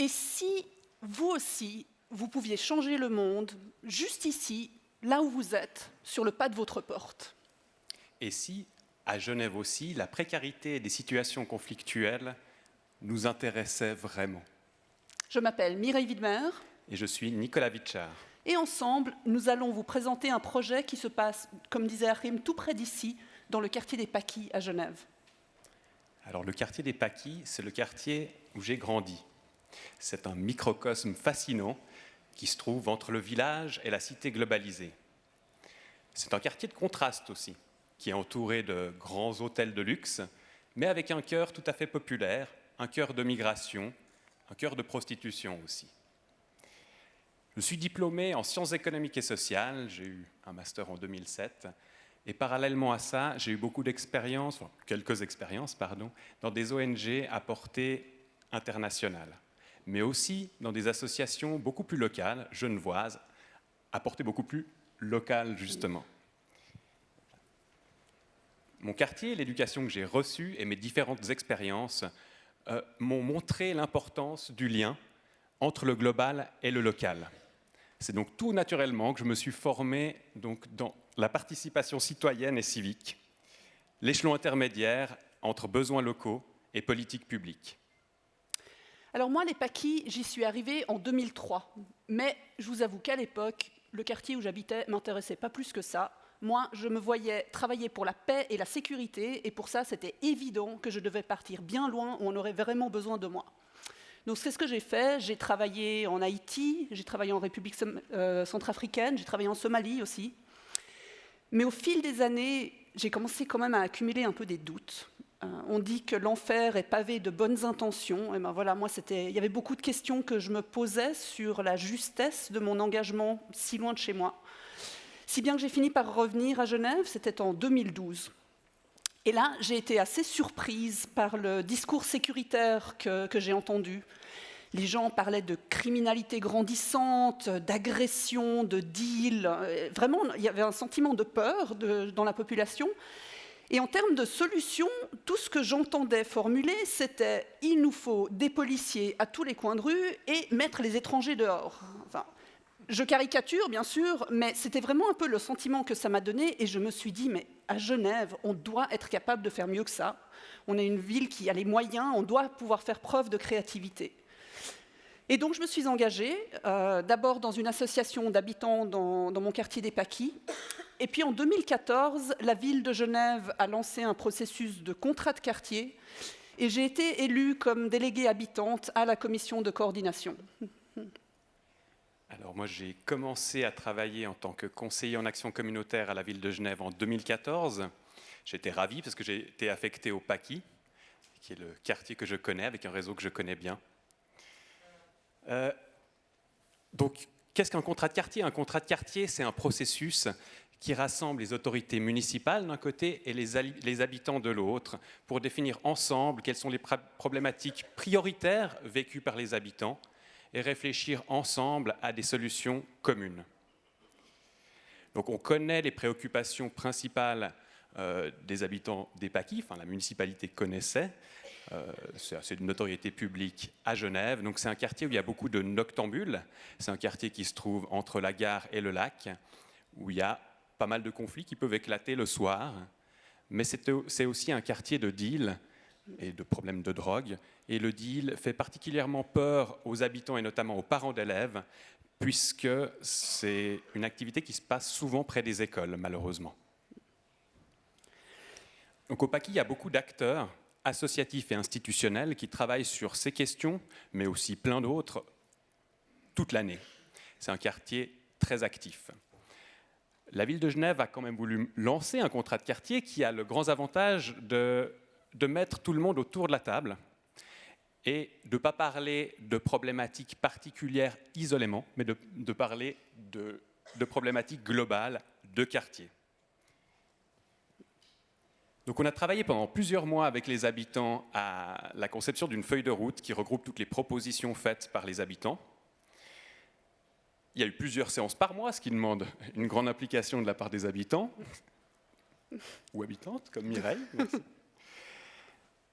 Et si vous aussi, vous pouviez changer le monde, juste ici, là où vous êtes, sur le pas de votre porte? Et si, à Genève aussi, la précarité des situations conflictuelles nous intéressait vraiment? Je m'appelle Mireille Widmer. Et je suis Nicolas Vitchard. Et ensemble, nous allons vous présenter un projet qui se passe, comme disait Achim, tout près d'ici, dans le quartier des Pâquis à Genève. Alors, le quartier des Pâquis, c'est le quartier où j'ai grandi. C'est un microcosme fascinant qui se trouve entre le village et la cité globalisée. C'est un quartier de contraste aussi, qui est entouré de grands hôtels de luxe, mais avec un cœur tout à fait populaire, un cœur de migration, un cœur de prostitution aussi. Je suis diplômé en sciences économiques et sociales, j'ai eu un master en 2007, et parallèlement à ça, j'ai eu beaucoup d'expériences, enfin, quelques expériences, dans des ONG à portée internationale, mais aussi dans des associations beaucoup plus locales, genevoises, à portée beaucoup plus locale justement. Mon quartier, l'éducation que j'ai reçue et mes différentes expériences m'ont montré l'importance du lien entre le global et le local. C'est donc tout naturellement que je me suis formé donc, dans la participation citoyenne et civique, l'échelon intermédiaire entre besoins locaux et politiques publiques. Alors moi, les Pâquis, j'y suis arrivée en 2003. Mais je vous avoue qu'à l'époque, le quartier où j'habitais ne m'intéressait pas plus que ça. Moi, je me voyais travailler pour la paix et la sécurité, et pour ça, c'était évident que je devais partir bien loin où on aurait vraiment besoin de moi. Donc c'est ce que j'ai fait. J'ai travaillé en Haïti, j'ai travaillé en République centrafricaine, j'ai travaillé en Somalie aussi. Mais au fil des années, j'ai commencé quand même à accumuler un peu des doutes. On dit que l'enfer est pavé de bonnes intentions. Et ben voilà, moi, il y avait beaucoup de questions que je me posais sur la justesse de mon engagement si loin de chez moi. Si bien que j'ai fini par revenir à Genève, c'était en 2012. Et là, j'ai été assez surprise par le discours sécuritaire que j'ai entendu. Les gens parlaient de criminalité grandissante, d'agression, de deal. Vraiment, il y avait un sentiment de peur dans la population. Et en termes de solutions, tout ce que j'entendais formuler, c'était « il nous faut des policiers à tous les coins de rue et mettre les étrangers dehors ». Enfin, je caricature, bien sûr, mais c'était vraiment un peu le sentiment que ça m'a donné. Et je me suis dit, mais à Genève, on doit être capable de faire mieux que ça. On est une ville qui a les moyens, on doit pouvoir faire preuve de créativité. Et donc, je me suis engagée, d'abord dans une association d'habitants dans mon quartier des Pâquis. Et puis, en 2014, la ville de Genève a lancé un processus de contrat de quartier. Et j'ai été élue comme déléguée habitante à la commission de coordination. Alors moi, j'ai commencé à travailler en tant que conseiller en action communautaire à la ville de Genève en 2014. J'étais ravi parce que j'ai été affecté au Pâquis, qui est le quartier que je connais, avec un réseau que je connais bien. Donc, qu'est-ce qu'un contrat de quartier? Un contrat de quartier, c'est un processus qui rassemble les autorités municipales d'un côté et les habitants de l'autre pour définir ensemble quelles sont les problématiques prioritaires vécues par les habitants et réfléchir ensemble à des solutions communes. Donc on connaît les préoccupations principales des habitants des Pâquis, enfin la municipalité connaissait, c'est une notoriété publique à Genève, donc c'est un quartier où il y a beaucoup de noctambules, c'est un quartier qui se trouve entre la gare et le lac, où il y a pas mal de conflits qui peuvent éclater le soir, mais c'est aussi un quartier de deal et de problèmes de drogue. Et le deal fait particulièrement peur aux habitants et notamment aux parents d'élèves, puisque c'est une activité qui se passe souvent près des écoles, malheureusement. Donc au Pâquis, il y a beaucoup d'acteurs associatifs et institutionnels qui travaillent sur ces questions, mais aussi plein d'autres, toute l'année. C'est un quartier très actif. La ville de Genève a quand même voulu lancer un contrat de quartier qui a le grand avantage de mettre tout le monde autour de la table et de ne pas parler de problématiques particulières isolément, mais de parler de problématiques globales de quartier. Donc on a travaillé pendant plusieurs mois avec les habitants à la conception d'une feuille de route qui regroupe toutes les propositions faites par les habitants. Il y a eu plusieurs séances par mois, ce qui demande une grande implication de la part des habitants, ou habitantes, comme Mireille. Merci.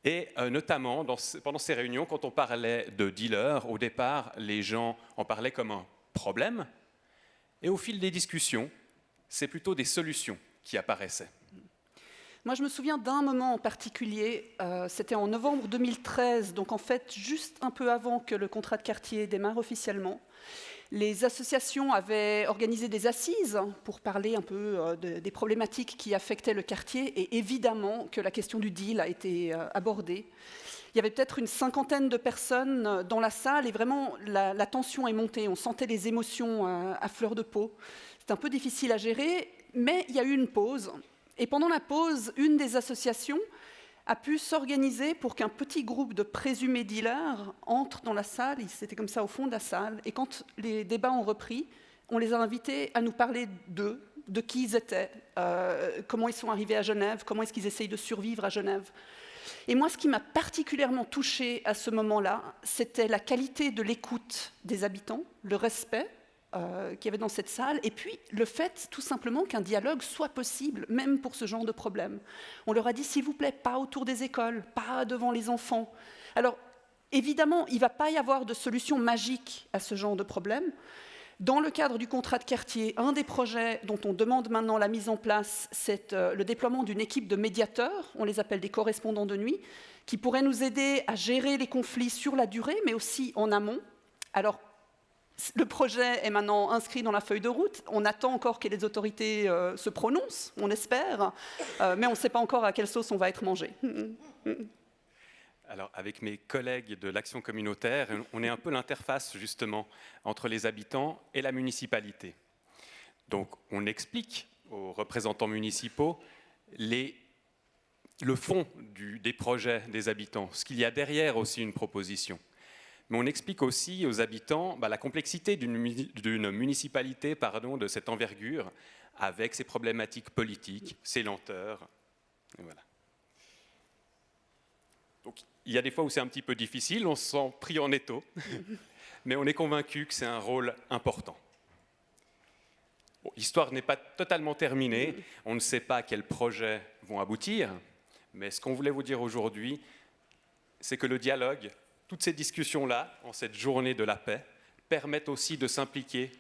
Et notamment, pendant ces réunions, quand on parlait de dealers, au départ, les gens en parlaient comme un problème. Et au fil des discussions, c'est plutôt des solutions qui apparaissaient. Moi, je me souviens d'un moment en particulier, c'était en novembre 2013, donc en fait, juste un peu avant que le contrat de quartier démarre officiellement. Les associations avaient organisé des assises pour parler un peu des problématiques qui affectaient le quartier, et évidemment que la question du deal a été abordée. Il y avait peut-être une cinquantaine de personnes dans la salle, et vraiment, la tension est montée. On sentait les émotions à fleur de peau. C'était un peu difficile à gérer, mais il y a eu une pause. Et pendant la pause, une des associations a pu s'organiser pour qu'un petit groupe de présumés dealers entre dans la salle. C'était comme ça au fond de la salle. Et quand les débats ont repris, on les a invités à nous parler d'eux, de qui ils étaient, comment ils sont arrivés à Genève, comment est-ce qu'ils essayent de survivre à Genève. Et moi, ce qui m'a particulièrement touchée à ce moment-là, c'était la qualité de l'écoute des habitants, le respect qu'il y avait dans cette salle, et puis le fait tout simplement qu'un dialogue soit possible, même pour ce genre de problème. On leur a dit, s'il vous plaît, pas autour des écoles, pas devant les enfants. Alors, évidemment, il ne va pas y avoir de solution magique à ce genre de problème. Dans le cadre du contrat de quartier, un des projets dont on demande maintenant la mise en place, c'est le déploiement d'une équipe de médiateurs, on les appelle des correspondants de nuit, qui pourraient nous aider à gérer les conflits sur la durée, mais aussi en amont. Alors, le projet est maintenant inscrit dans la feuille de route. On attend encore que les autorités se prononcent, on espère, mais on ne sait pas encore à quelle sauce on va être mangé. Alors, avec mes collègues de l'Action communautaire, on est un peu l'interface, justement, entre les habitants et la municipalité. Donc, on explique aux représentants municipaux le fond des projets des habitants, ce qu'il y a derrière aussi une proposition. Mais on explique aussi aux habitants la complexité d'une municipalité de cette envergure, avec ses problématiques politiques, ses lenteurs. Et voilà. Donc, il y a des fois où c'est un petit peu difficile, on se sent pris en étau, mais on est convaincu que c'est un rôle important. Bon, l'histoire n'est pas totalement terminée, on ne sait pas quels projets vont aboutir, mais ce qu'on voulait vous dire aujourd'hui, c'est que le dialogue, toutes ces discussions-là, en cette journée de la paix, permettent aussi de s'impliquer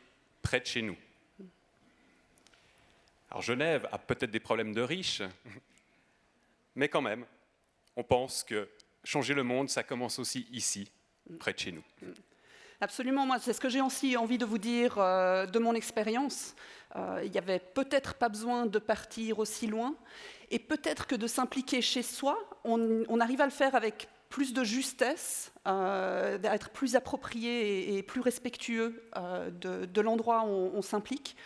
près de chez nous. Alors Genève a peut-être des problèmes de riches, mais quand même, on pense que changer le monde, ça commence aussi ici, près de chez nous. Absolument, moi, c'est ce que j'ai aussi envie de vous dire de mon expérience. Il n'y avait peut-être pas besoin de partir aussi loin, et peut-être que de s'impliquer chez soi, on arrive à le faire avec plus de justesse, d'être plus approprié et plus respectueux de l'endroit où on s'implique.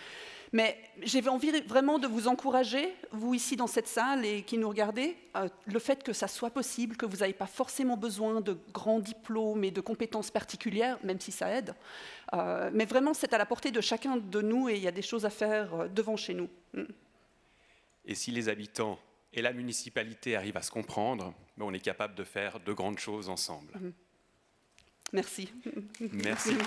Mais j'ai envie vraiment de vous encourager, vous ici dans cette salle et qui nous regardez, le fait que ça soit possible, que vous n'avez pas forcément besoin de grands diplômes et de compétences particulières, même si ça aide. Mais vraiment, c'est à la portée de chacun de nous et il y a des choses à faire devant chez nous. Et si les habitants et la municipalité arrivent à se comprendre, on est capable de faire de grandes choses ensemble. Merci. Merci.